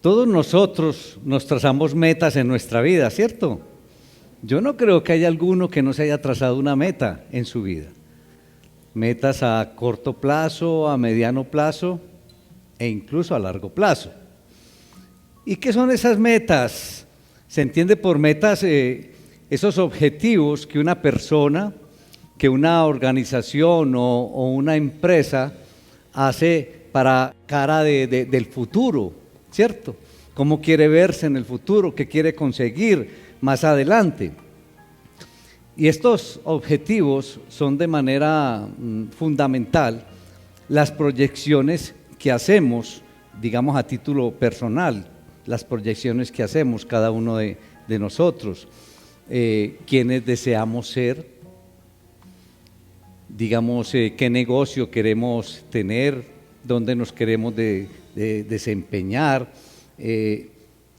Todos nosotros nos trazamos metas en nuestra vida, ¿cierto? Yo no creo que haya alguno que no se haya trazado una meta en su vida. Metas a corto plazo, a mediano plazo e incluso a largo plazo. ¿Y qué son esas metas? Se entiende por metas esos objetivos que una persona, que una organización o una empresa hace para cara del futuro, ¿cierto? ¿Cómo quiere verse en el futuro? ¿Qué quiere conseguir más adelante? Y estos objetivos son de manera fundamental las proyecciones que hacemos, digamos a título personal, las proyecciones que hacemos cada uno de nosotros, quienes deseamos ser, digamos qué negocio queremos tener, dónde nos queremos desempeñar,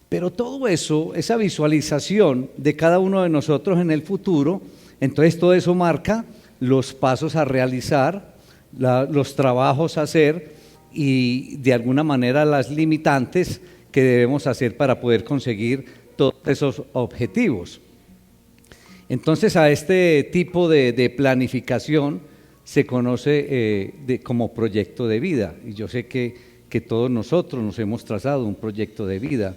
pero todo eso, esa visualización de cada uno de nosotros en el futuro, entonces todo eso marca los pasos a realizar, los trabajos a hacer y de alguna manera las limitantes que debemos hacer para poder conseguir todos esos objetivos. Entonces a este tipo de planificación se conoce como proyecto de vida, y yo sé que todos nosotros nos hemos trazado un proyecto de vida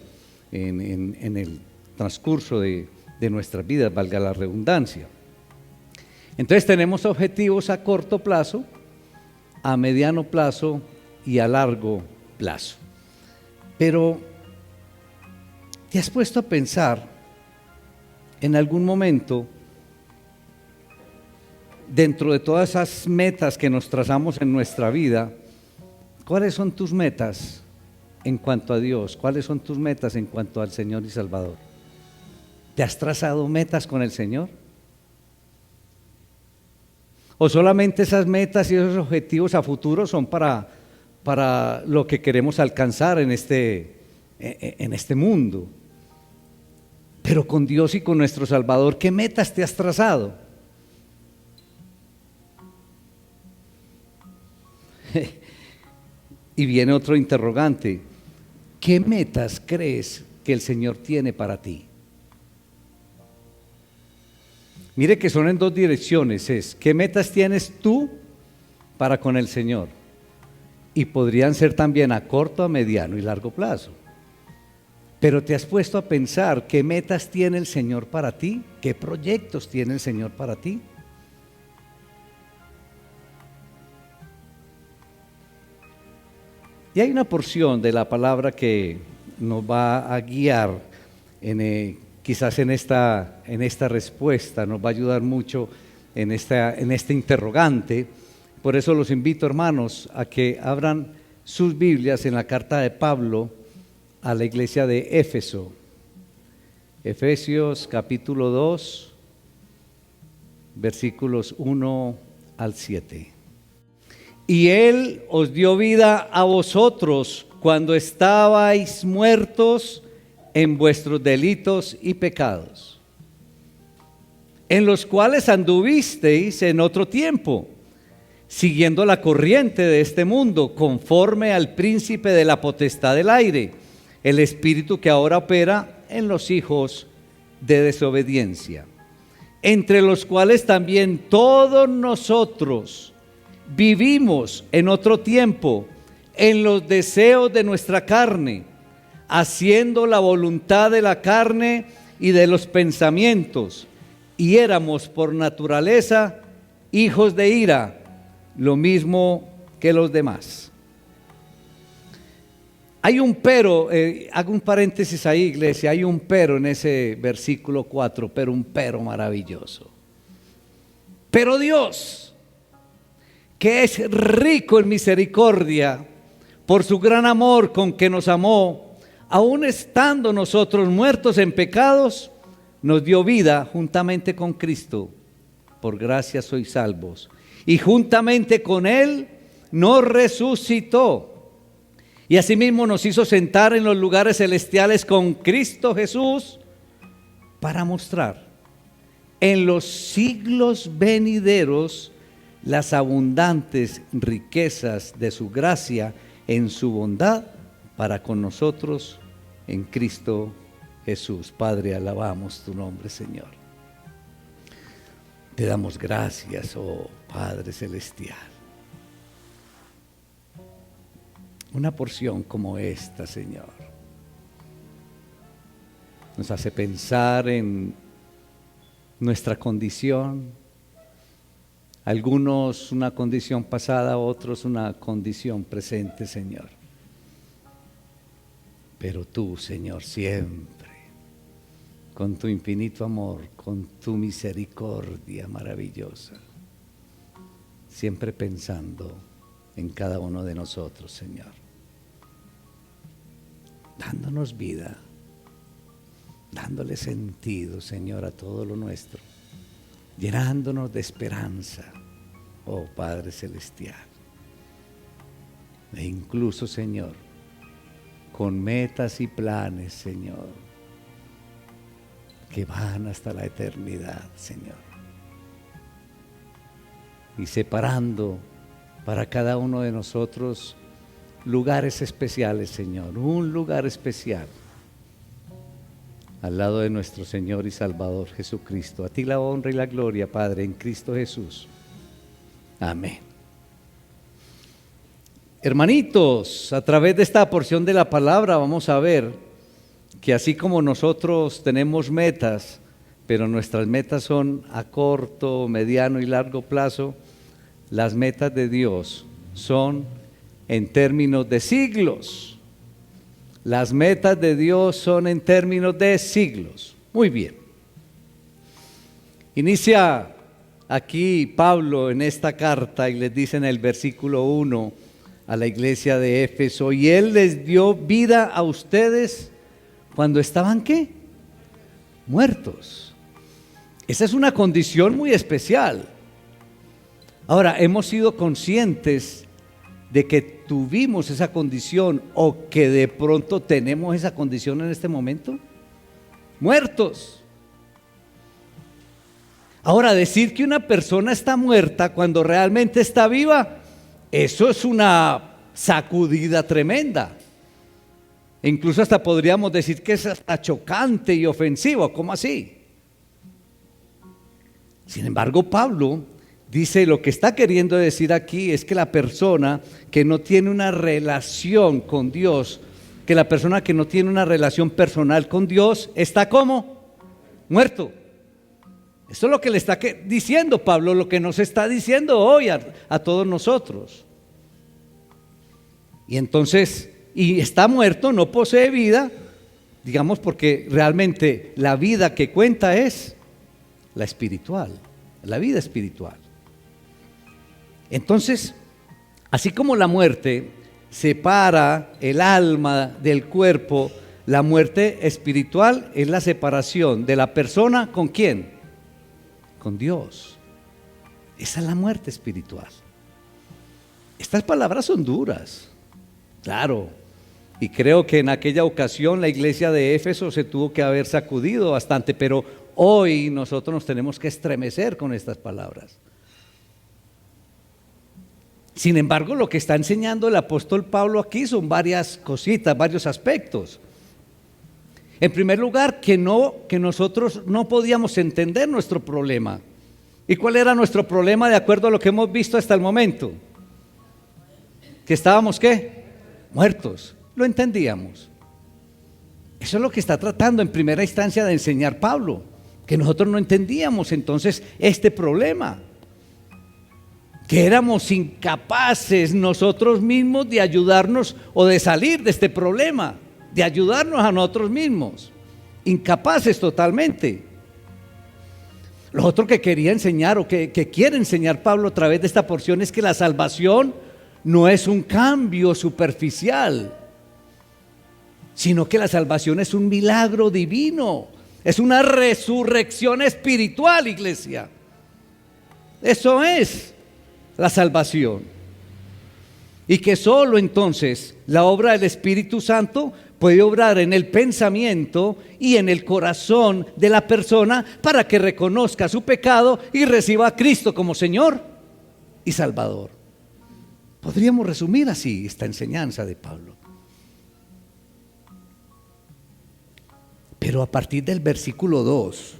en el transcurso de nuestras vidas, valga la redundancia. Entonces tenemos objetivos a corto plazo, a mediano plazo y a largo plazo. Pero, ¿te has puesto a pensar en algún momento, dentro de todas esas metas que nos trazamos en nuestra vida, cuáles son tus metas en cuanto a Dios? ¿Cuáles son tus metas en cuanto al Señor y Salvador? ¿Te has trazado metas con el Señor? ¿O solamente esas metas y esos objetivos a futuro son para lo que queremos alcanzar en este mundo? Pero con Dios y con nuestro Salvador, ¿qué metas te has trazado? Y viene otro interrogante: ¿qué metas crees que el Señor tiene para ti? Mire que son en dos direcciones, ¿qué metas tienes tú para con el Señor? Y podrían ser también a corto, a mediano y largo plazo. Pero ¿te has puesto a pensar qué metas tiene el Señor para ti? ¿Qué proyectos tiene el Señor para ti? Y hay una porción de la palabra que nos va a guiar quizás en esta respuesta, nos va a ayudar mucho en este interrogante. Por eso los invito, hermanos, a que abran sus Biblias en la carta de Pablo a la iglesia de Éfeso. Efesios capítulo 2, versículos 1 al 7. Y Él os dio vida a vosotros cuando estabais muertos en vuestros delitos y pecados, en los cuales anduvisteis en otro tiempo, siguiendo la corriente de este mundo, conforme al príncipe de la potestad del aire, el espíritu que ahora opera en los hijos de desobediencia, entre los cuales también todos nosotros vivimos en otro tiempo en los deseos de nuestra carne, haciendo la voluntad de la carne y de los pensamientos, y éramos por naturaleza hijos de ira, lo mismo que los demás. Hay un pero, hago un paréntesis ahí, iglesia, hay un pero en ese versículo 4, pero un pero maravilloso. Pero Dios, que es rico en misericordia, por su gran amor con que nos amó, aun estando nosotros muertos en pecados, nos dio vida juntamente con Cristo. Por gracia sois salvos. Y juntamente con Él nos resucitó. Y asimismo nos hizo sentar en los lugares celestiales con Cristo Jesús, para mostrar en los siglos venideros las abundantes riquezas de su gracia en su bondad para con nosotros en Cristo Jesús. Padre, alabamos tu nombre, Señor. Te damos gracias, oh Padre Celestial. Una porción como esta, Señor, nos hace pensar en nuestra condición. Algunos una condición pasada, otros una condición presente, Señor. Pero tú, Señor, siempre, con tu infinito amor, con tu misericordia maravillosa, siempre pensando en cada uno de nosotros, Señor, dándonos vida, dándole sentido, Señor, a todo lo nuestro, llenándonos de esperanza, oh Padre Celestial. E incluso, Señor, con metas y planes, Señor, que van hasta la eternidad, Señor. Y separando para cada uno de nosotros lugares especiales, Señor, un lugar especial al lado de nuestro Señor y Salvador Jesucristo. A ti la honra y la gloria, Padre, en Cristo Jesús. Amén. Hermanitos, a través de esta porción de la palabra vamos a ver que así como nosotros tenemos metas, pero nuestras metas son a corto, mediano y largo plazo, las metas de Dios son en términos de siglos. Las metas de Dios son en términos de siglos. Muy bien. Inicia aquí Pablo en esta carta y les dice en el versículo 1 a la iglesia de Éfeso: y Él les dio vida a ustedes cuando estaban, ¿qué? Muertos. Esa es una condición muy especial. Ahora, ¿hemos sido conscientes de que tuvimos esa condición o que de pronto tenemos esa condición en este momento? Muertos. Ahora, decir que una persona está muerta cuando realmente está viva, eso es una sacudida tremenda. E incluso hasta podríamos decir que es hasta chocante y ofensivo. ¿Cómo así? Sin embargo, Pablo dice, lo que está queriendo decir aquí es que la persona que no tiene una relación con Dios, que la persona que no tiene una relación personal con Dios, está ¿cómo? Muerto. Eso es lo que le está diciendo Pablo, lo que nos está diciendo hoy a todos nosotros. Y entonces, y está muerto, no posee vida, digamos, porque realmente la vida que cuenta es la espiritual, la vida espiritual. Entonces, así como la muerte separa el alma del cuerpo, la muerte espiritual es la separación de la persona ¿con quién? Con Dios. Esa es la muerte espiritual. Estas palabras son duras, claro, y creo que en aquella ocasión la iglesia de Éfeso se tuvo que haber sacudido bastante, pero hoy nosotros nos tenemos que estremecer con estas palabras. Sin embargo, lo que está enseñando el apóstol Pablo aquí son varias cositas, varios aspectos. En primer lugar, que nosotros no podíamos entender nuestro problema. ¿Y cuál era nuestro problema de acuerdo a lo que hemos visto hasta el momento? Que estábamos, ¿qué? Muertos. Lo entendíamos. Eso es lo que está tratando en primera instancia de enseñar Pablo, que nosotros no entendíamos entonces este problema, que éramos incapaces nosotros mismos de ayudarnos o de salir de este problema, de ayudarnos a nosotros mismos, incapaces totalmente. Lo otro que quería enseñar o que quiere enseñar Pablo a través de esta porción es que la salvación no es un cambio superficial, sino que la salvación es un milagro divino, es una resurrección espiritual, iglesia. Eso es la salvación. Y que solo entonces la obra del Espíritu Santo puede obrar en el pensamiento y en el corazón de la persona para que reconozca su pecado y reciba a Cristo como Señor y Salvador. Podríamos resumir así esta enseñanza de Pablo. Pero a partir del versículo 2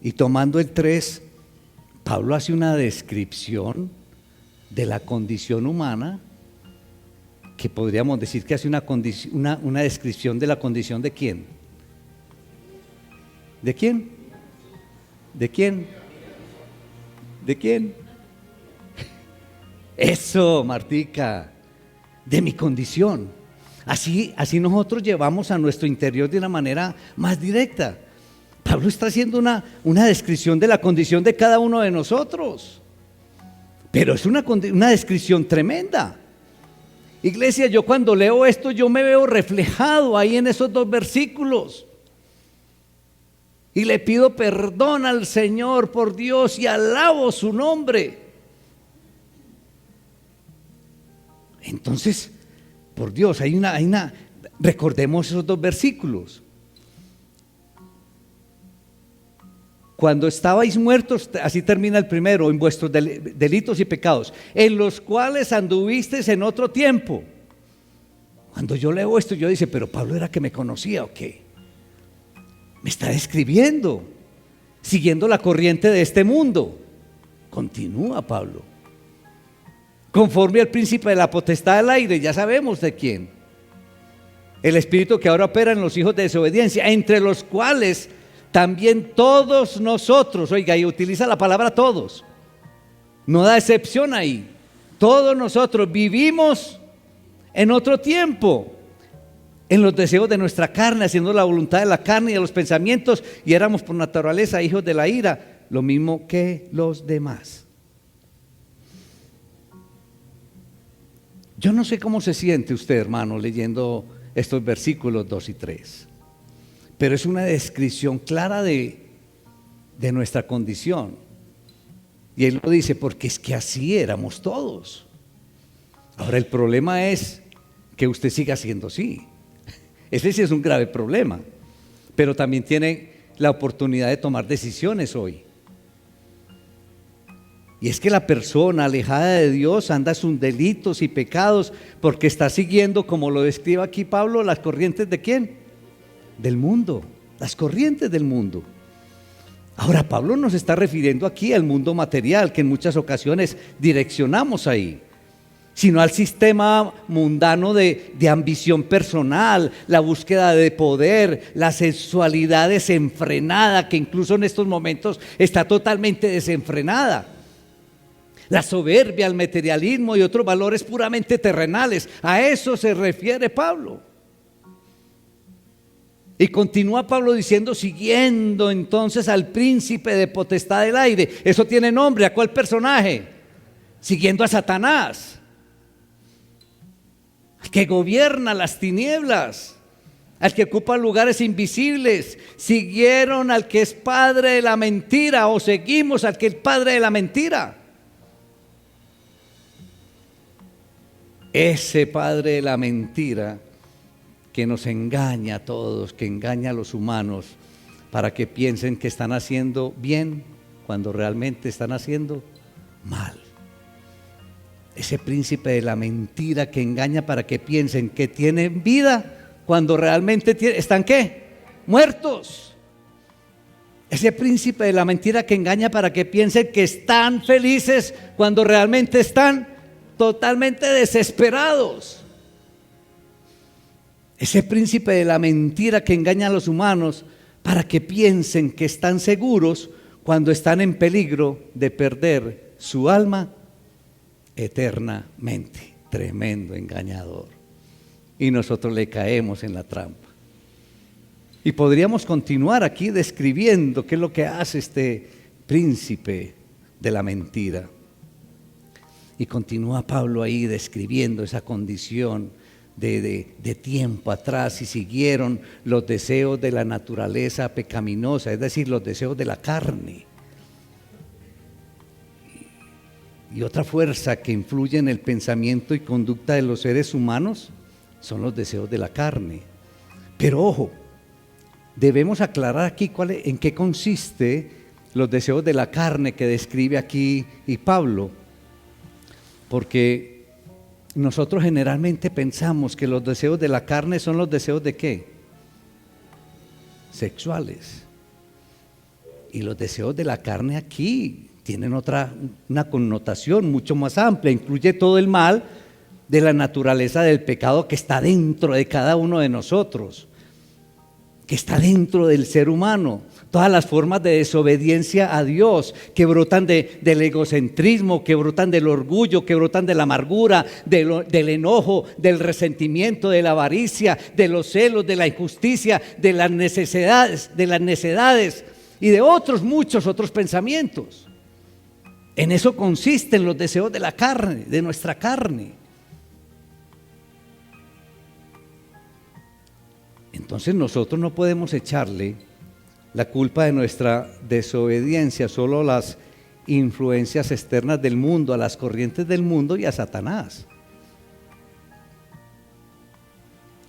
y tomando el 3, Pablo hace una descripción de la condición humana, que podríamos decir que hace una descripción de la condición ¿de quién? ¿De quién? ¿De quién? ¿De quién? Eso, Martica, de mi condición. Así nosotros llevamos a nuestro interior de una manera más directa. Pablo está haciendo una descripción de la condición de cada uno de nosotros, pero es una descripción tremenda. Iglesia, yo cuando leo esto, yo me veo reflejado ahí en esos 2 versículos. Y le pido perdón al Señor por Dios y alabo su nombre. Entonces, por Dios, recordemos esos 2 versículos. Cuando estabais muertos, así termina el primero, en vuestros delitos y pecados, en los cuales anduvisteis en otro tiempo. Cuando yo leo esto, yo digo, pero Pablo era que me conocía o qué. Me está describiendo, siguiendo la corriente de este mundo. Continúa Pablo. Conforme al príncipe de la potestad del aire, ya sabemos de quién. El espíritu que ahora opera en los hijos de desobediencia, entre los cuales también todos nosotros, oiga, y utiliza la palabra todos, no da excepción ahí. Todos nosotros vivimos en otro tiempo, en los deseos de nuestra carne, haciendo la voluntad de la carne y de los pensamientos, y éramos por naturaleza hijos de la ira, lo mismo que los demás. Yo no sé cómo se siente usted, hermano, leyendo estos versículos 2 y 3, pero es una descripción clara de nuestra condición. Y él lo dice porque es que así éramos todos. Ahora el problema es que usted siga siendo así. Ese sí es un grave problema, pero también tiene la oportunidad de tomar decisiones hoy. Y es que la persona alejada de Dios anda sus delitos y pecados porque está siguiendo, como lo describe aquí Pablo, las corrientes ¿de quién? Del mundo, las corrientes del mundo. Ahora Pablo nos está refiriendo aquí al mundo material, que en muchas ocasiones direccionamos ahí, sino al sistema mundano de ambición personal, la búsqueda de poder, la sexualidad desenfrenada, que incluso en estos momentos está totalmente desenfrenada. La soberbia, el materialismo y otros valores puramente terrenales. A eso se refiere Pablo. Y continúa Pablo diciendo, siguiendo entonces al príncipe de potestad del aire. Eso tiene nombre. ¿A cuál personaje? Siguiendo a Satanás, al que gobierna las tinieblas, al que ocupa lugares invisibles. Siguieron al que es padre de la mentira, o seguimos al que es padre de la mentira. Ese padre de la mentira que nos engaña a todos, que engaña a los humanos para que piensen que están haciendo bien cuando realmente están haciendo mal. Ese príncipe de la mentira que engaña para que piensen que tienen vida cuando realmente están ¿qué? Muertos. Ese príncipe de la mentira que engaña para que piensen que están felices cuando realmente están totalmente desesperados. Ese príncipe de la mentira que engaña a los humanos para que piensen que están seguros cuando están en peligro de perder su alma eternamente. Tremendo engañador. Y nosotros le caemos en la trampa. Y podríamos continuar aquí describiendo qué es lo que hace este príncipe de la mentira. Y continúa Pablo ahí describiendo esa condición de tiempo atrás, y siguieron los deseos de la naturaleza pecaminosa, es decir, los deseos de la carne. Y otra fuerza que influye en el pensamiento y conducta de los seres humanos son los deseos de la carne. Pero ojo, debemos aclarar aquí en qué consiste los deseos de la carne que describe aquí y Pablo, porque nosotros generalmente pensamos que los deseos de la carne son los deseos de ¿qué? sexuales. Y los deseos de la carne aquí tienen una connotación mucho más amplia, incluye todo el mal de la naturaleza del pecado que está dentro de cada uno de nosotros, que está dentro del ser humano, todas las formas de desobediencia a Dios que brotan del egocentrismo, que brotan del orgullo, que brotan de la amargura, del enojo, del resentimiento, de la avaricia, de los celos, de la injusticia, de las necedades y de muchos otros pensamientos. En eso consisten los deseos de la carne, de nuestra carne. Entonces nosotros no podemos echarle la culpa de nuestra desobediencia solo a las influencias externas del mundo, a las corrientes del mundo y a Satanás.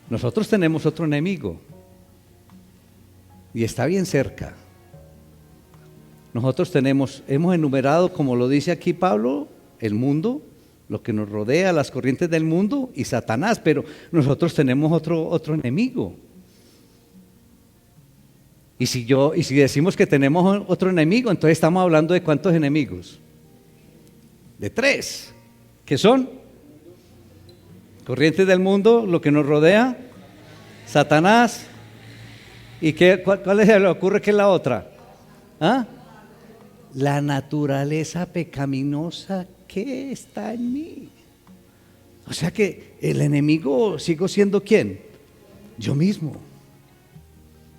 Nosotros tenemos otro enemigo y está bien cerca. Nosotros hemos enumerado, como lo dice aquí Pablo, el mundo, lo que nos rodea, las corrientes del mundo y Satanás, pero nosotros tenemos otro enemigo. Y si decimos que tenemos otro enemigo, entonces estamos hablando de ¿cuántos enemigos? De 3. ¿Qué son? Corrientes del mundo, lo que nos rodea, Satanás. ¿Y cuál se le ocurre que es la otra? ¿Ah? La naturaleza pecaminosa que está en mí. O sea que el enemigo sigo siendo ¿quién? Yo mismo.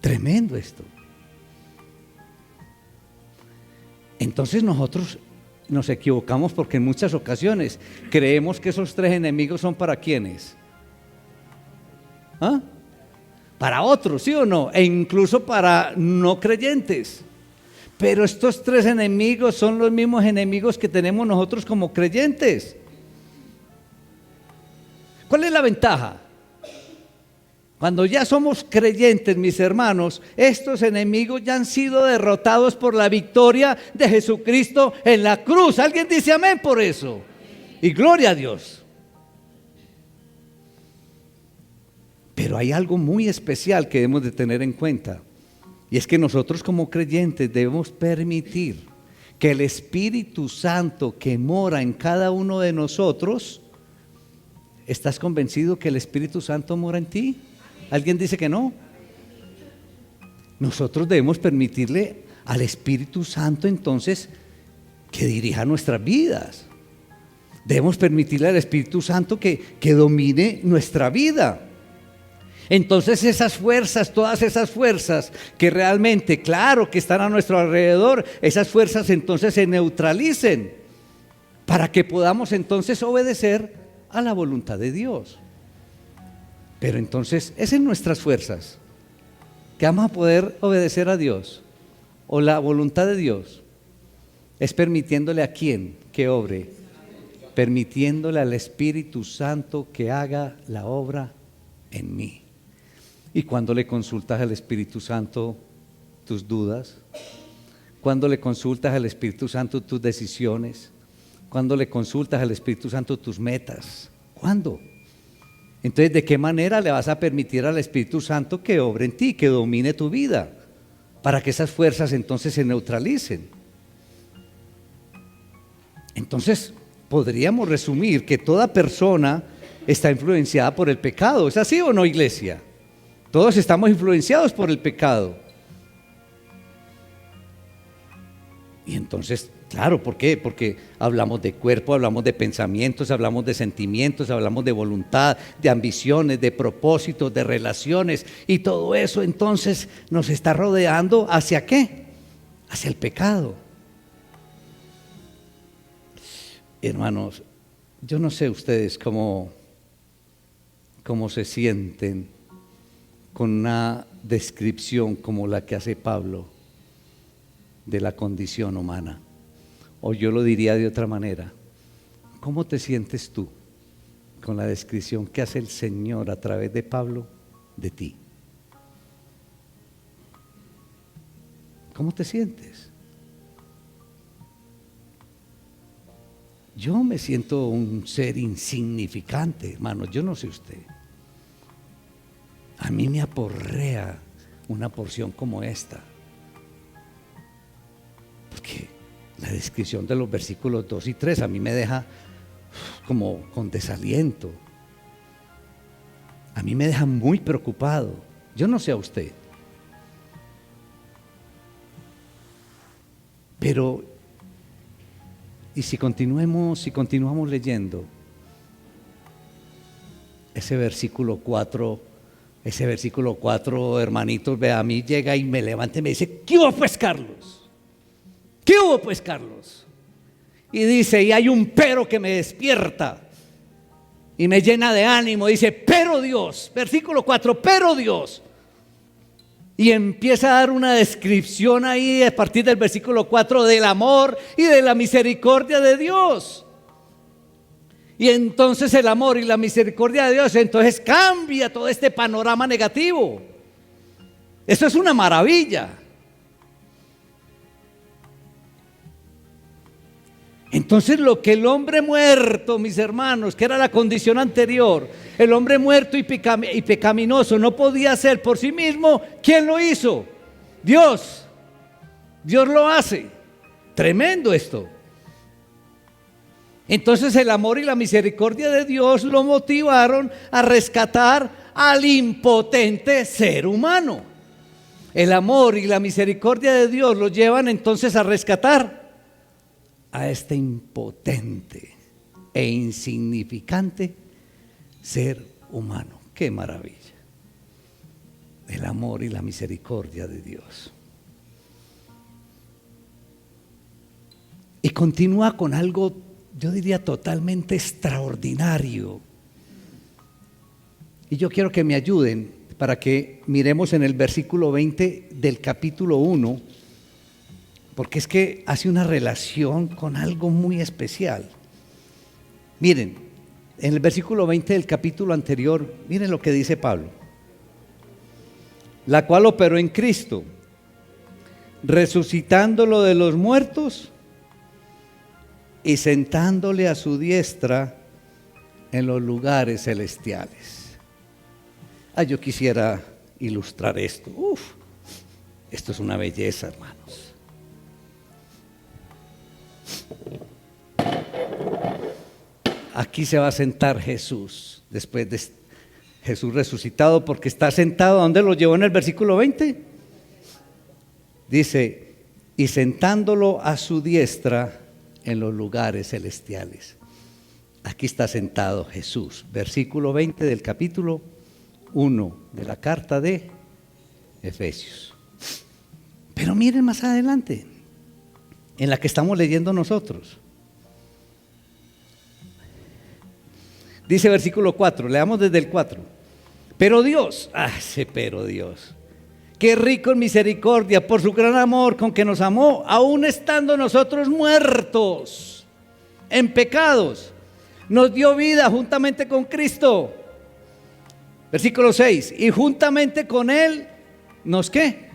Tremendo esto. Entonces nosotros nos equivocamos porque en muchas ocasiones creemos que esos 3 enemigos son para ¿quiénes? ¿Ah? Para otros, ¿sí o no? E incluso para no creyentes. Pero estos 3 enemigos son los mismos enemigos que tenemos nosotros como creyentes. ¿Cuál es la ventaja? Cuando ya somos creyentes, mis hermanos, estos enemigos ya han sido derrotados por la victoria de Jesucristo en la cruz. ¿Alguien dice amén por eso? Y gloria a Dios. Pero hay algo muy especial que debemos de tener en cuenta. Y es que nosotros como creyentes debemos permitir que el Espíritu Santo que mora en cada uno de nosotros. ¿Estás convencido que el Espíritu Santo mora en ti? ¿Alguien dice que no? Nosotros debemos permitirle al Espíritu Santo entonces que dirija nuestras vidas. Debemos permitirle al Espíritu Santo que domine nuestra vida. Entonces esas fuerzas, todas esas fuerzas que realmente, claro, que están a nuestro alrededor, esas fuerzas entonces se neutralicen para que podamos entonces obedecer a la voluntad de Dios. Pero entonces, ¿es en nuestras fuerzas que vamos a poder obedecer a Dios o la voluntad de Dios? Es permitiéndole a quién que obre, permitiéndole al Espíritu Santo que haga la obra en mí. Y cuando le consultas al Espíritu Santo tus dudas, cuando le consultas al Espíritu Santo tus decisiones, cuando le consultas al Espíritu Santo tus metas, ¿cuándo? Entonces, ¿de qué manera le vas a permitir al Espíritu Santo que obre en ti, que domine tu vida, para que esas fuerzas entonces se neutralicen? Entonces, podríamos resumir que toda persona está influenciada por el pecado. ¿Es así o no, iglesia? Todos estamos influenciados por el pecado. Y entonces, claro, ¿por qué? Porque hablamos de cuerpo, hablamos de pensamientos, hablamos de sentimientos, hablamos de voluntad, de ambiciones, de propósitos, de relaciones, y todo eso entonces nos está rodeando ¿hacia qué? Hacia el pecado. Hermanos, yo no sé ustedes cómo se sienten con una descripción como la que hace Pablo de la condición humana. O yo lo diría de otra manera. ¿Cómo te sientes tú con la descripción que hace el Señor a través de Pablo de ti? ¿Cómo te sientes? Yo me siento un ser insignificante, hermano. Yo no sé usted. A mí me aporrea una porción como esta. Porque la descripción de los versículos 2 y 3 a mí me deja como con desaliento. A mí me deja muy preocupado. Yo no sé a usted. Pero, y si continuamos leyendo ese versículo 4, hermanitos, ve, a mí llega y me levanta y me dice: ¿qué hubo pues, Carlos? ¿Qué hubo pues, Carlos? Y dice, y hay un pero que me despierta y me llena de ánimo. Dice, pero Dios, versículo 4, pero Dios. Y empieza a dar una descripción ahí a partir del versículo 4 del amor y de la misericordia de Dios. Y entonces el amor y la misericordia de Dios, entonces cambia todo este panorama negativo. Eso es una maravilla. Entonces lo que el hombre muerto, mis hermanos, que era la condición anterior, el hombre muerto y pecaminoso no podía hacer por sí mismo, ¿quién lo hizo? Dios. Dios lo hace. Tremendo esto. Entonces el amor y la misericordia de Dios lo motivaron a rescatar al impotente ser humano. El amor y la misericordia de Dios lo llevan entonces a rescatar a este impotente e insignificante ser humano. ¡Qué maravilla! El amor y la misericordia de Dios. Y continúa con algo, yo diría, totalmente extraordinario. Y yo quiero que me ayuden para que miremos en el versículo 20 del capítulo 1, porque es que hace una relación con algo muy especial. Miren, en el versículo 20 del capítulo anterior, miren lo que dice Pablo: la cual operó en Cristo, resucitándolo de los muertos y sentándole a su diestra en los lugares celestiales. Yo quisiera ilustrar esto. Esto es una belleza, hermanos. Aquí se va a sentar Jesús, después de Jesús resucitado, porque está sentado. ¿A dónde lo llevó en el versículo 20? Dice, y sentándolo a su diestra en los lugares celestiales. Aquí está sentado Jesús, versículo 20 del capítulo 1 de la carta de Efesios. Pero miren más adelante, en la que estamos leyendo nosotros. Dice versículo 4, leamos desde el 4. Pero Dios, pero Dios, qué rico en misericordia por su gran amor con que nos amó, aún estando nosotros muertos en pecados, nos dio vida juntamente con Cristo. Versículo 6, y juntamente con Él, ¿nos qué?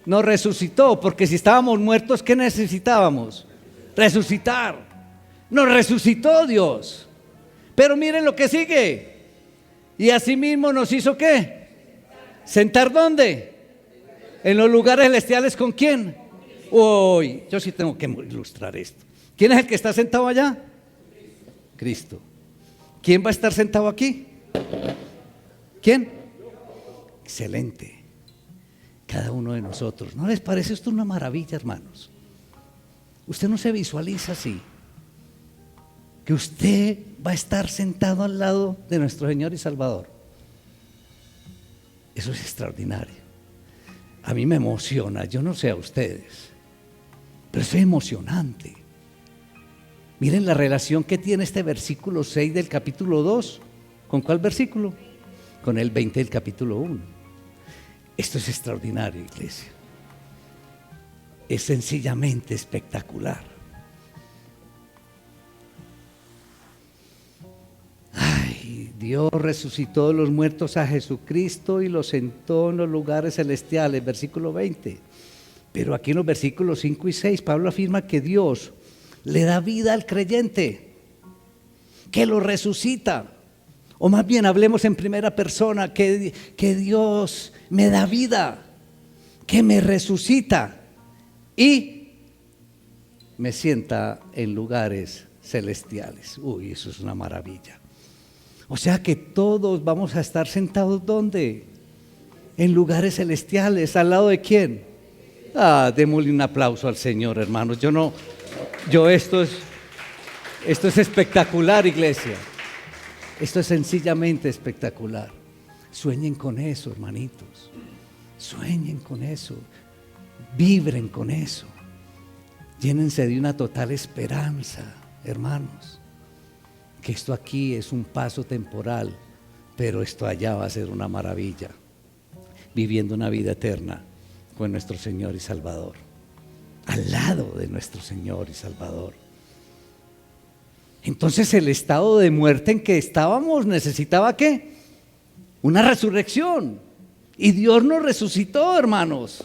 Nos resucitó, porque si estábamos muertos, ¿qué necesitábamos? Resucitar. Nos resucitó Dios. Pero miren lo que sigue. Y asimismo nos hizo ¿qué? ¿Sentar dónde? En los lugares celestiales. ¿Con quién? Uy, yo sí tengo que ilustrar esto. ¿Quién es el que está sentado allá? Cristo. ¿Quién va a estar sentado aquí? ¿Quién? Excelente. Cada uno de nosotros. ¿No les parece esto una maravilla, hermanos? Usted no se visualiza así, que usted va a estar sentado al lado de nuestro Señor y Salvador. Eso es extraordinario. A mí me emociona, yo no sé a ustedes, pero es emocionante. Miren la relación que tiene este versículo 6 del capítulo 2. ¿Con cuál versículo? Con el 20 del capítulo 1. Esto es extraordinario, iglesia. Es sencillamente espectacular. Dios resucitó de los muertos a Jesucristo y lo sentó en los lugares celestiales, versículo 20. Pero aquí en los versículos 5 y 6, Pablo afirma que Dios le da vida al creyente, que lo resucita. O más bien hablemos en primera persona, que Dios me da vida. que me resucita y me sienta en lugares celestiales. Uy, eso es una maravilla. O sea que todos vamos a estar sentados ¿dónde? En lugares celestiales. ¿Al lado de quién? Démosle un aplauso al Señor, hermanos. Esto es espectacular, iglesia. Esto es sencillamente espectacular. Sueñen con eso, hermanitos. Sueñen con eso. Vibren con eso. Llénense de una total esperanza, hermanos. Que esto aquí es un paso temporal, pero esto allá va a ser una maravilla. Viviendo una vida eterna con nuestro Señor y Salvador. Al lado de nuestro Señor y Salvador. Entonces el estado de muerte en que estábamos necesitaba ¿qué? Una resurrección. Y Dios nos resucitó, hermanos.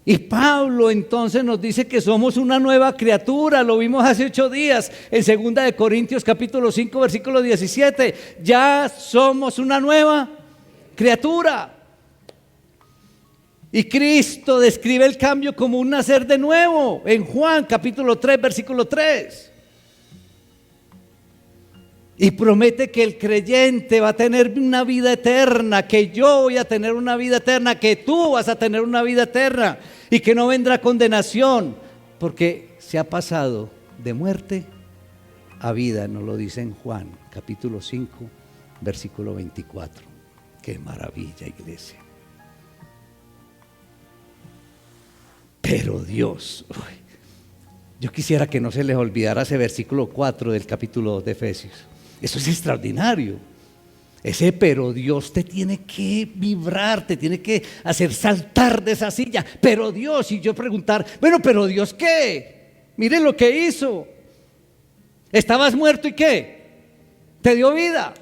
Y Pablo entonces nos dice que somos una nueva criatura. Lo vimos hace 8 días en 2 Corintios capítulo 5 versículo 17. Ya somos una nueva criatura. Y Cristo describe el cambio como un nacer de nuevo en Juan capítulo 3 versículo 3. Y promete que el creyente va a tener una vida eterna, que yo voy a tener una vida eterna, que tú vas a tener una vida eterna y que no vendrá condenación, porque se ha pasado de muerte a vida, nos lo dice en Juan capítulo 5 versículo 24. Qué maravilla, iglesia. Pero Dios, yo quisiera que no se les olvidara ese versículo 4 del capítulo 2 de Efesios. Eso es extraordinario. Ese pero Dios te tiene que vibrar, te tiene que hacer saltar de esa silla. Pero Dios, y yo preguntar, bueno, pero Dios ¿qué? Miren lo que hizo. Estabas muerto y ¿qué? Te dio vida.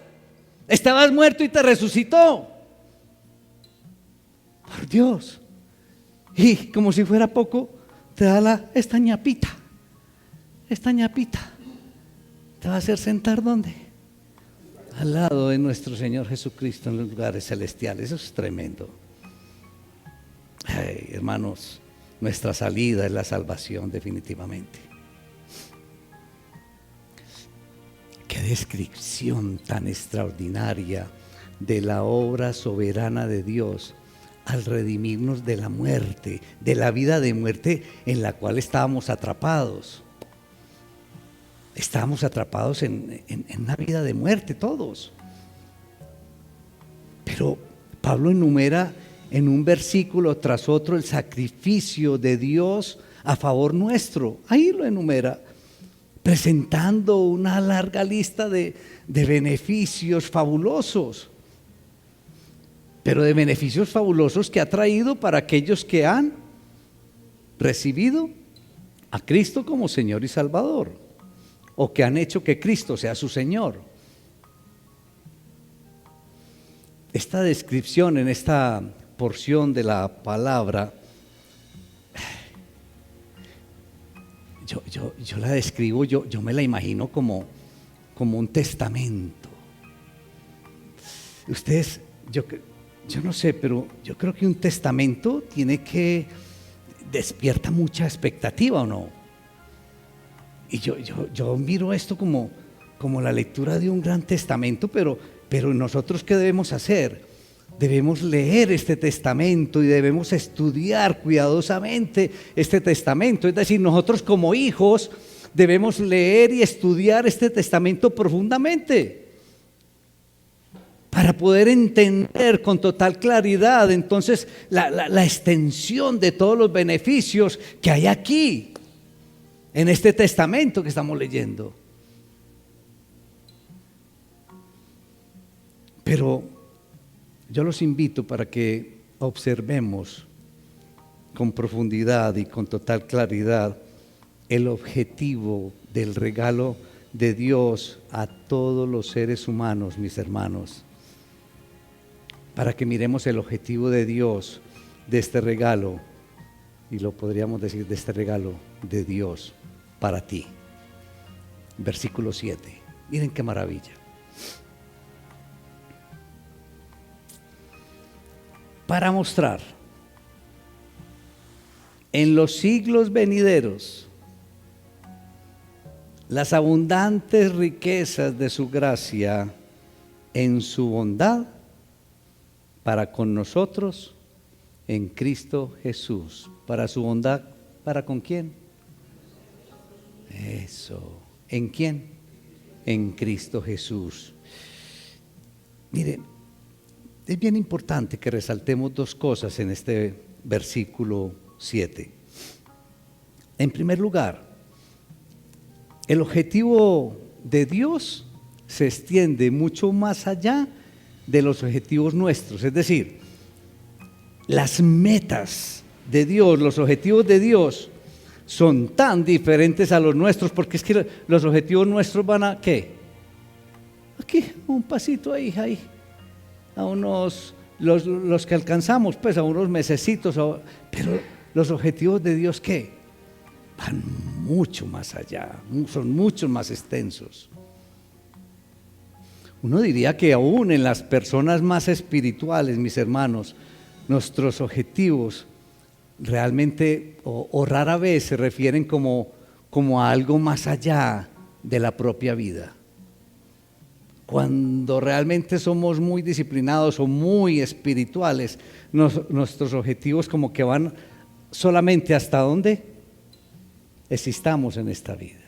Estabas muerto y te resucitó. Por Dios. Y como si fuera poco, te da esta ñapita. Esta ñapita te va a hacer sentar ¿dónde? Al lado de nuestro Señor Jesucristo en los lugares celestiales. Eso es tremendo. Ay, hermanos, nuestra salida es la salvación definitivamente. Qué descripción tan extraordinaria de la obra soberana de Dios al redimirnos de la muerte, de la vida de muerte en la cual estábamos atrapados. Estábamos atrapados en una vida de muerte todos. Pero Pablo enumera en un versículo tras otro el sacrificio de Dios a favor nuestro. Ahí lo enumera, presentando una larga lista de beneficios fabulosos. Pero de beneficios fabulosos que ha traído para aquellos que han recibido a Cristo como Señor y Salvador, o que han hecho que Cristo sea su Señor. Esta descripción en esta porción de la palabra, yo la describo, yo me la imagino como un testamento. Ustedes, yo no sé, pero yo creo que un testamento despierta mucha expectativa, ¿o no? Y yo miro esto como la lectura de un gran testamento, pero nosotros ¿qué debemos hacer? Debemos leer este testamento y debemos estudiar cuidadosamente este testamento. Es decir, nosotros como hijos debemos leer y estudiar este testamento profundamente para poder entender con total claridad entonces la extensión de todos los beneficios que hay aquí en este testamento que estamos leyendo. Pero yo los invito para que observemos con profundidad y con total claridad el objetivo del regalo de Dios a todos los seres humanos, mis hermanos. Para que miremos el objetivo de Dios de este regalo, y lo podríamos decir de este regalo de Dios para ti. Versículo 7. Miren qué maravilla. Para mostrar en los siglos venideros las abundantes riquezas de su gracia en su bondad para con nosotros en Cristo Jesús. Para su bondad, ¿para con quién? Eso. ¿En quién? En Cristo Jesús. Mire, es bien importante que resaltemos dos cosas en este versículo 7. En primer lugar, el objetivo de Dios se extiende mucho más allá de los objetivos nuestros. Es decir, las metas de Dios, los objetivos de Dios son tan diferentes a los nuestros, porque es que los objetivos nuestros van a ¿qué? Aquí, un pasito ahí, a unos, los que alcanzamos, pues a unos mesecitos, pero los objetivos de Dios ¿qué? Van mucho más allá, son mucho más extensos. Uno diría que aún en las personas más espirituales, mis hermanos, nuestros objetivos realmente o rara vez se refieren como a algo más allá de la propia vida. Cuando realmente somos muy disciplinados o muy espirituales, nuestros objetivos como que van solamente hasta donde existamos en esta vida.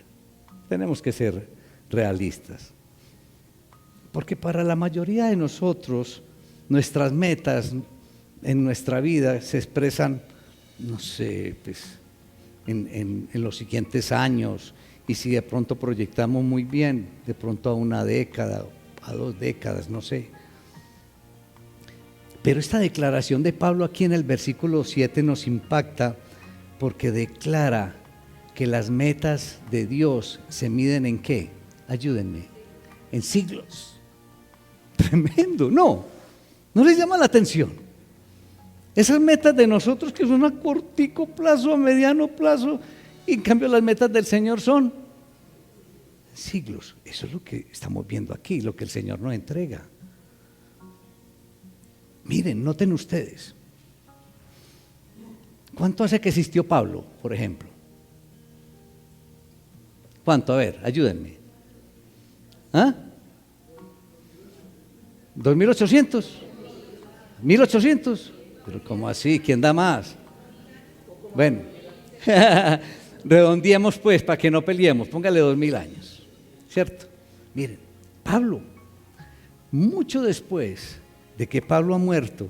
Tenemos que ser realistas, porque para la mayoría de nosotros nuestras metas en nuestra vida se expresan, no sé, pues en los siguientes años, y si de pronto proyectamos muy bien, de pronto a una década, a 2 décadas, no sé. Pero esta declaración de Pablo aquí en el versículo 7 nos impacta porque declara que las metas de Dios se miden ¿en qué? Ayúdenme, en siglos. Tremendo, ¿no les llama la atención? Esas metas de nosotros que son a cortico plazo, a mediano plazo, y en cambio las metas del Señor son siglos. Eso es lo que estamos viendo aquí, lo que el Señor nos entrega. Miren, noten ustedes, ¿cuánto hace que existió Pablo, por ejemplo? ¿Cuánto? A ver, ayúdenme. ¿Ah? ¿2800? ¿1800? Pero ¿cómo así? ¿Quién da más? Bueno, redondeemos pues para que no peleemos, póngale 2000 años, ¿cierto? Miren, Pablo, mucho después de que Pablo ha muerto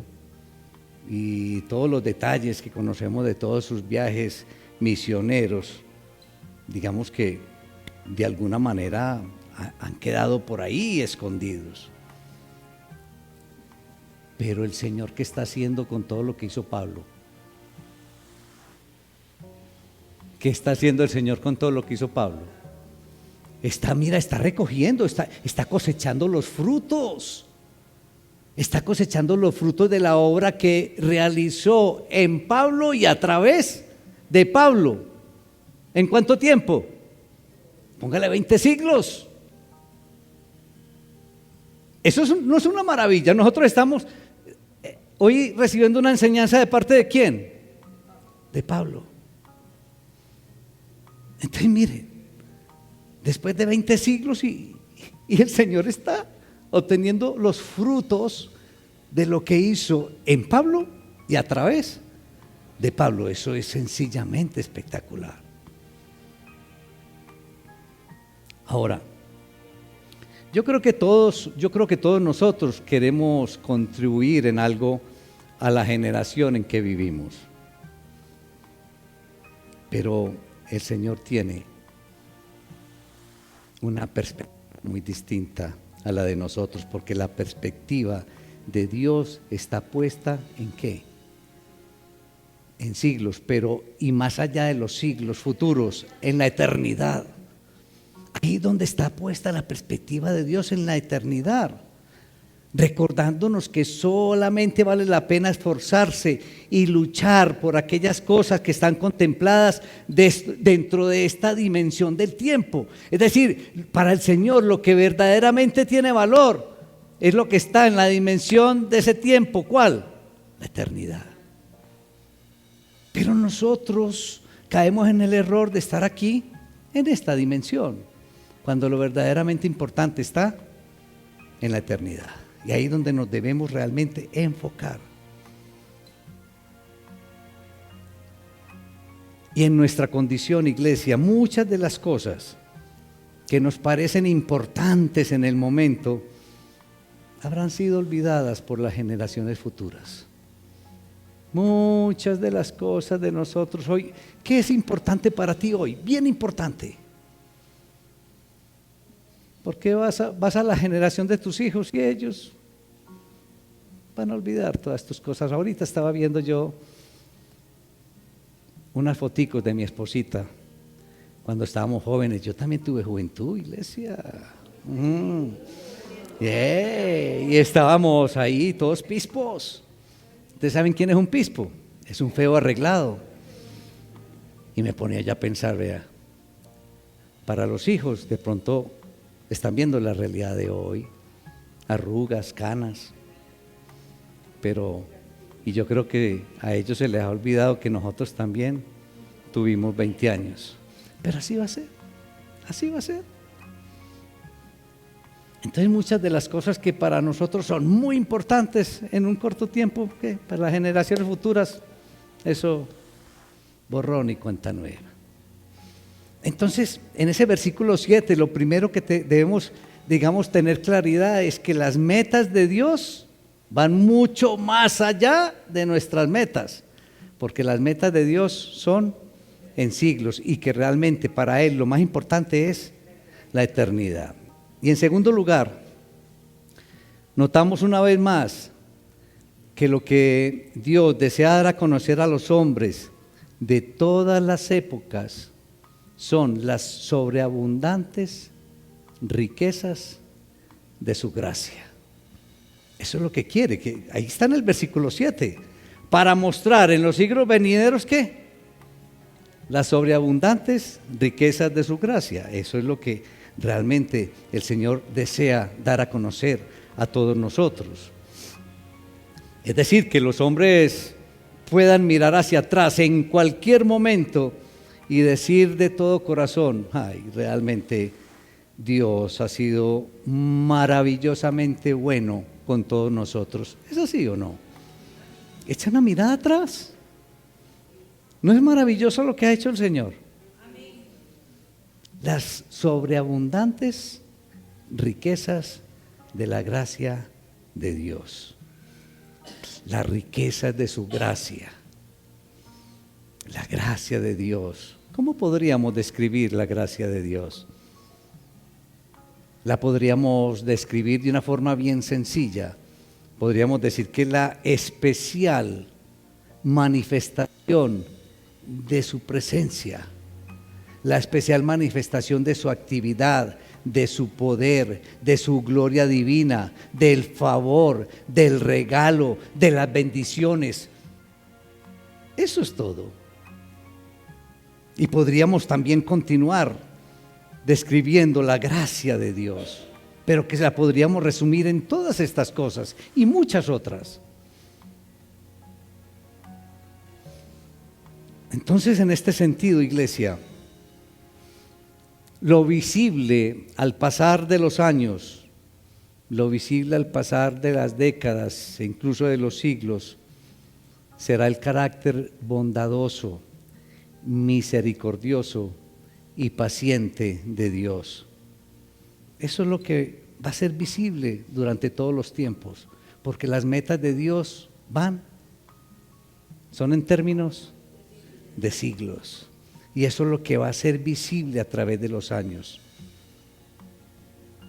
y todos los detalles que conocemos de todos sus viajes misioneros, digamos que de alguna manera han quedado por ahí escondidos. Pero el Señor, ¿qué está haciendo con todo lo que hizo Pablo? ¿Qué está haciendo el Señor con todo lo que hizo Pablo? Está recogiendo, está cosechando los frutos. Está cosechando los frutos de la obra que realizó en Pablo y a través de Pablo. ¿En cuánto tiempo? Póngale 20 siglos. Eso no es una maravilla. Nosotros estamos hoy recibiendo una enseñanza de parte de ¿quién? De Pablo. Entonces miren, después de 20 siglos y el Señor está obteniendo los frutos de lo que hizo en Pablo y a través de Pablo. Eso es sencillamente espectacular. Ahora, yo creo que todos nosotros queremos contribuir en algo a la generación en que vivimos. Pero el Señor tiene una perspectiva muy distinta a la de nosotros, porque la perspectiva de Dios está puesta ¿en qué? En siglos, pero y más allá de los siglos futuros, en la eternidad. Ahí donde está puesta la perspectiva de Dios, en la eternidad, recordándonos que solamente vale la pena esforzarse y luchar por aquellas cosas que están contempladas dentro de esta dimensión del tiempo. Es decir, para el Señor lo que verdaderamente tiene valor es lo que está en la dimensión de ese tiempo. ¿Cuál? La eternidad. Pero nosotros caemos en el error de estar aquí, en esta dimensión, cuando lo verdaderamente importante está en la eternidad. Y ahí es donde nos debemos realmente enfocar. Y en nuestra condición, iglesia, muchas de las cosas que nos parecen importantes en el momento habrán sido olvidadas por las generaciones futuras. Muchas de las cosas de nosotros hoy, ¿qué es importante para ti hoy? Bien importante. ¿Por qué vas a la generación de tus hijos y ellos van a olvidar todas tus cosas? Ahorita estaba viendo yo unas foticos de mi esposita cuando estábamos jóvenes. Yo también tuve juventud, iglesia. Y estábamos ahí todos pispos. ¿Ustedes saben quién es un pispo? Es un feo arreglado. Y me ponía ya a pensar, vea, para los hijos de pronto están viendo la realidad de hoy, arrugas, canas, y yo creo que a ellos se les ha olvidado que nosotros también tuvimos 20 años, pero así va a ser, así va a ser. Entonces muchas de las cosas que para nosotros son muy importantes en un corto tiempo, que para las generaciones futuras, eso borrón y cuenta nueva. Entonces, en ese versículo 7, lo primero que debemos, digamos, tener claridad es que las metas de Dios van mucho más allá de nuestras metas, porque las metas de Dios son en siglos y que realmente para Él lo más importante es la eternidad. Y en segundo lugar, notamos una vez más que lo que Dios desea dar a conocer a los hombres de todas las épocas son las sobreabundantes riquezas de su gracia. Eso es lo que quiere, que ahí está en el versículo 7, para mostrar en los siglos venideros ¿qué? Las sobreabundantes riquezas de su gracia. Eso es lo que realmente el Señor desea dar a conocer a todos nosotros. Es decir, que los hombres puedan mirar hacia atrás en cualquier momento y decir de todo corazón, ay, realmente Dios ha sido maravillosamente bueno con todos nosotros. ¿Es así o no? Echa una mirada atrás. ¿No es maravilloso lo que ha hecho el Señor? Amén. Las sobreabundantes riquezas de la gracia de Dios. Las riquezas de su gracia. La gracia de Dios. ¿Cómo podríamos describir la gracia de Dios? La podríamos describir de una forma bien sencilla. Podríamos decir que es la especial manifestación de su presencia, la especial manifestación de su actividad, de su poder, de su gloria divina, del favor, del regalo, de las bendiciones. Eso es todo. Y podríamos también continuar describiendo la gracia de Dios, pero que la podríamos resumir en todas estas cosas y muchas otras. Entonces, en este sentido, iglesia, lo visible al pasar de los años, lo visible al pasar de las décadas e incluso de los siglos, será el carácter bondadoso, misericordioso y paciente de Dios. Eso es lo que va a ser visible durante todos los tiempos, porque las metas de Dios son en términos de siglos, y eso es lo que va a ser visible a través de los años.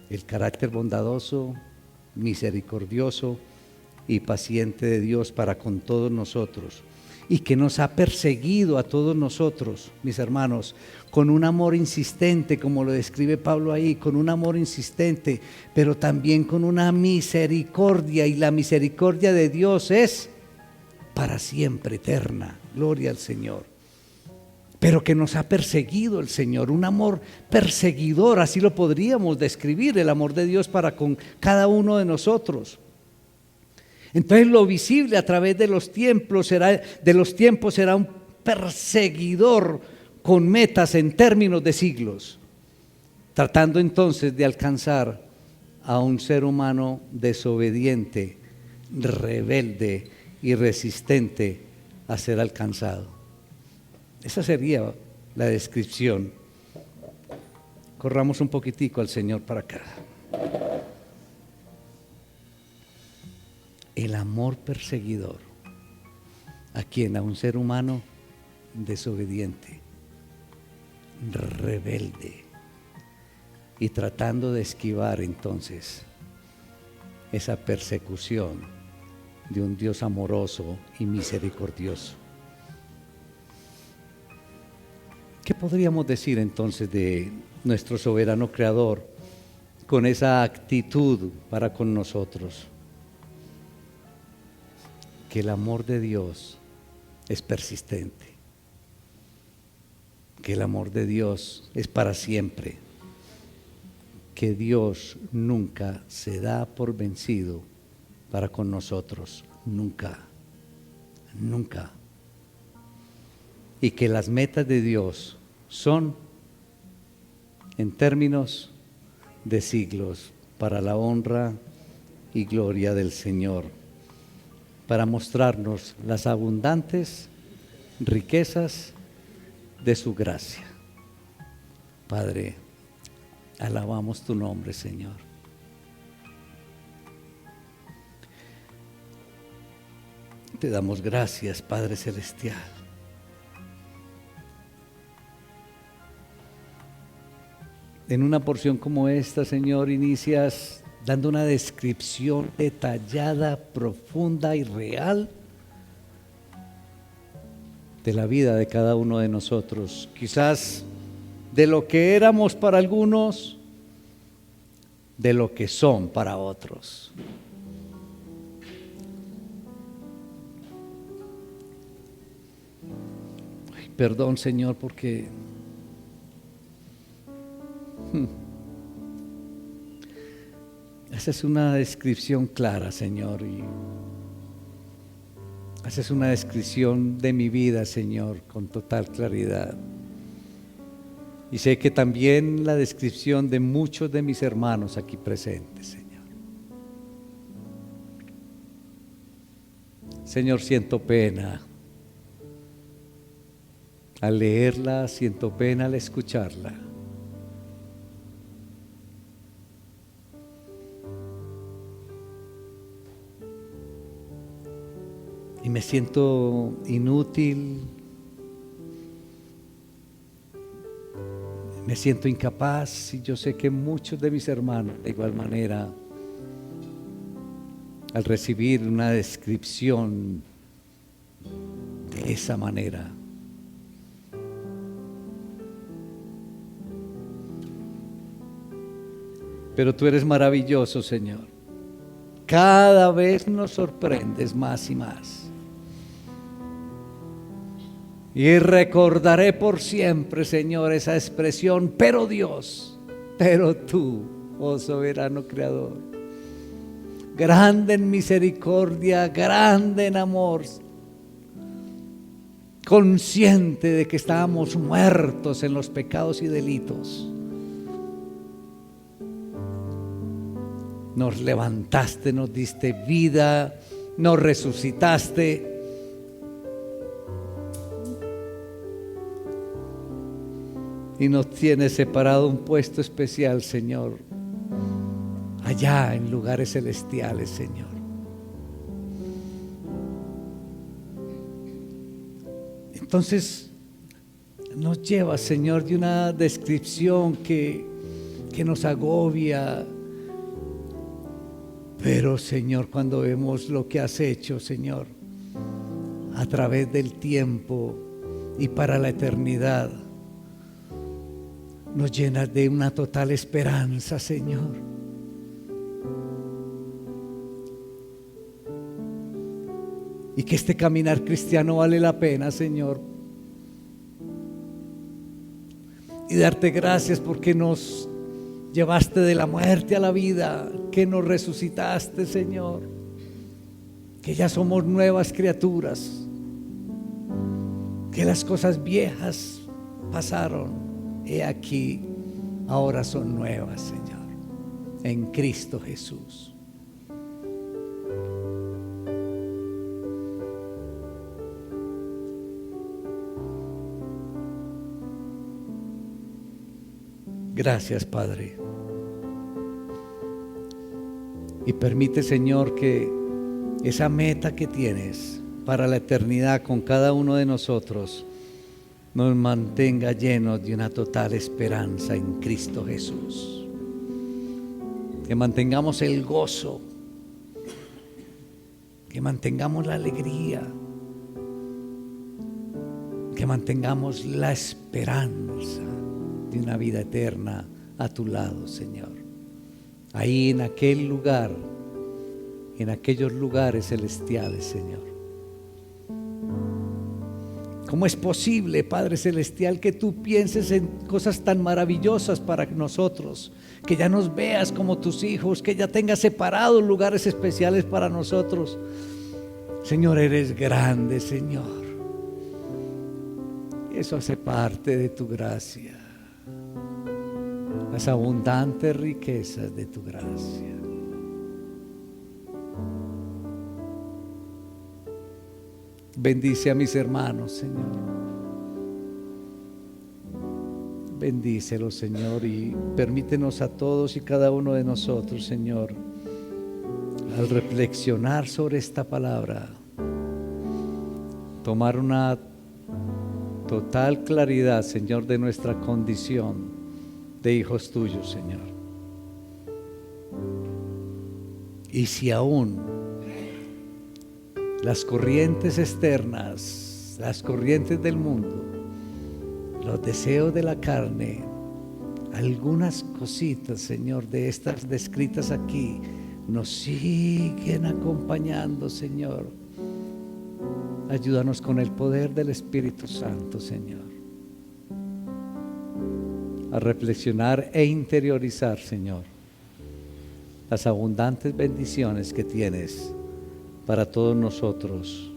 El carácter bondadoso, misericordioso y paciente de Dios para con todos nosotros, y que nos ha perseguido a todos nosotros, mis hermanos, con un amor insistente, como lo describe Pablo ahí, con un amor insistente, pero también con una misericordia, y la misericordia de Dios es para siempre, eterna. Gloria al Señor. Pero que nos ha perseguido el Señor, un amor perseguidor, así lo podríamos describir, el amor de Dios para con cada uno de nosotros. Entonces lo visible a través de los tiempos será un perseguidor con metas en términos de siglos, tratando entonces de alcanzar a un ser humano desobediente, rebelde y resistente a ser alcanzado. Esa sería la descripción. Corramos un poquitico al Señor para acá. El amor perseguidor. ¿A quién? A un ser humano desobediente, rebelde, y tratando de esquivar entonces esa persecución de un Dios amoroso y misericordioso. ¿Qué podríamos decir entonces de nuestro soberano Creador con esa actitud para con nosotros? Que el amor de Dios es persistente, que el amor de Dios es para siempre, que Dios nunca se da por vencido para con nosotros, nunca, nunca. Y que las metas de Dios son en términos de siglos, para la honra y gloria del Señor, para mostrarnos las abundantes riquezas de su gracia. Padre, alabamos tu nombre, Señor. Te damos gracias, Padre Celestial. En una porción como esta, Señor, inicias dando una descripción detallada, profunda y real de la vida de cada uno de nosotros. Quizás de lo que éramos para algunos, de lo que son para otros. Ay, perdón, Señor, porque esa es una descripción clara, Señor, y esa es una descripción de mi vida, Señor, con total claridad. Y sé que también la descripción de muchos de mis hermanos aquí presentes, Señor. Señor, siento pena al leerla, siento pena al escucharla. Y me siento inútil, me siento incapaz, y yo sé que muchos de mis hermanos de igual manera, al recibir una descripción de esa manera, pero tú eres maravilloso, Señor. Cada vez nos sorprendes más y más. Y recordaré por siempre, Señor, esa expresión, pero Dios, pero tú, oh soberano Creador, grande en misericordia, grande en amor, consciente de que estábamos muertos en los pecados y delitos. Nos levantaste, nos diste vida, nos resucitaste. Y nos tienes separado un puesto especial, Señor, allá en lugares celestiales, Señor. Entonces nos lleva, Señor, de una descripción que nos agobia. Pero, Señor, cuando vemos lo que has hecho, Señor, a través del tiempo y para la eternidad, nos llenas de una total esperanza, Señor. Y que este caminar cristiano vale la pena, Señor. Y darte gracias porque nos llevaste de la muerte a la vida, que nos resucitaste, que ya somos nuevas criaturas, que las cosas viejas pasaron, he aquí, ahora son nuevas, Señor, en Cristo Jesús. Gracias, Padre. Y permite, Señor, que esa meta que tienes para la eternidad con cada uno de nosotros nos mantenga llenos de una total esperanza en Cristo Jesús. Que mantengamos el gozo, que mantengamos la alegría, que mantengamos la esperanza de una vida eterna a tu lado, Señor. Ahí en aquel lugar, en aquellos lugares celestiales, Señor. ¿Cómo es posible, Padre Celestial, que tú pienses en cosas tan maravillosas para nosotros? Que ya nos veas como tus hijos, que ya tengas separados lugares especiales para nosotros. Señor, eres grande, Señor. Eso hace parte de tu gracia. Las abundantes riquezas de tu gracia. Bendice a mis hermanos, Señor. Bendícelos, Señor, y permítenos a todos y cada uno de nosotros, Señor, al reflexionar sobre esta palabra, tomar una total claridad, Señor, de nuestra condición de hijos tuyos, Señor. Y si aún las corrientes externas, las corrientes del mundo, los deseos de la carne, algunas cositas, Señor, de estas descritas aquí, nos siguen acompañando, Señor, ayúdanos con el poder del Espíritu Santo, Señor, a reflexionar e interiorizar, Señor, las abundantes bendiciones que tienes para todos nosotros.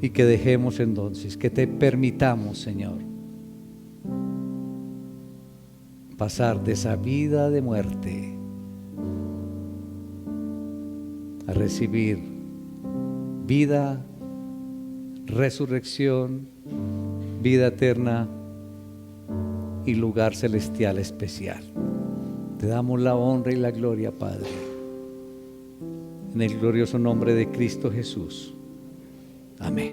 Y que dejemos entonces, que te permitamos, Señor, pasar de esa vida de muerte a recibir vida, resurrección, vida eterna y lugar celestial especial. Te damos la honra y la gloria, Padre, en el glorioso nombre de Cristo Jesús. Amén.